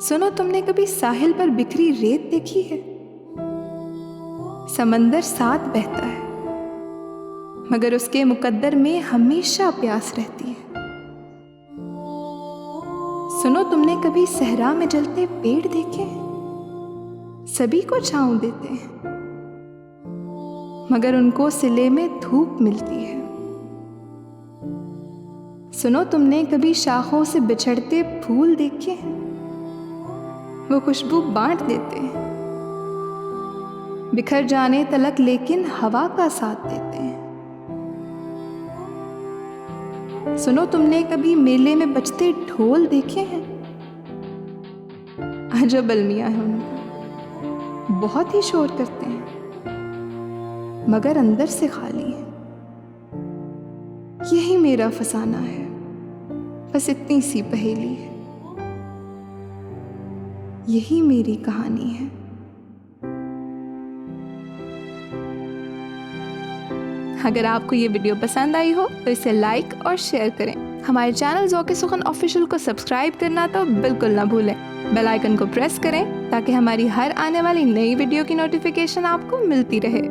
सुनो, तुमने कभी साहिल पर बिखरी रेत देखी है? समंदर साथ बहता है मगर उसके मुकद्दर में हमेशा प्यास रहती है। सुनो, तुमने कभी सहरा में जलते पेड़ देखे? सभी को छांव देते हैं मगर उनको सिले में धूप मिलती है। सुनो, तुमने कभी शाखों से बिछड़ते फूल देखे हैं? वो खुशबू बांट देते हैं बिखर जाने तलक, लेकिन हवा का साथ देते हैं। सुनो, तुमने कभी मेले में बजते ढोल देखे हैं? अजब अलमिया है उनका, बहुत ही शोर करते हैं मगर अंदर से खाली है। यही मेरा फसाना है, बस इतनी सी पहेली है। यही मेरी कहानी है। अगर आपको ये वीडियो पसंद आई हो तो इसे लाइक और शेयर करें। हमारे चैनल ज़ौक़ सुखन ऑफिशियल को सब्सक्राइब करना तो बिल्कुल ना भूलें। बेल आइकन को प्रेस करें ताकि हमारी हर आने वाली नई वीडियो की नोटिफिकेशन आपको मिलती रहे।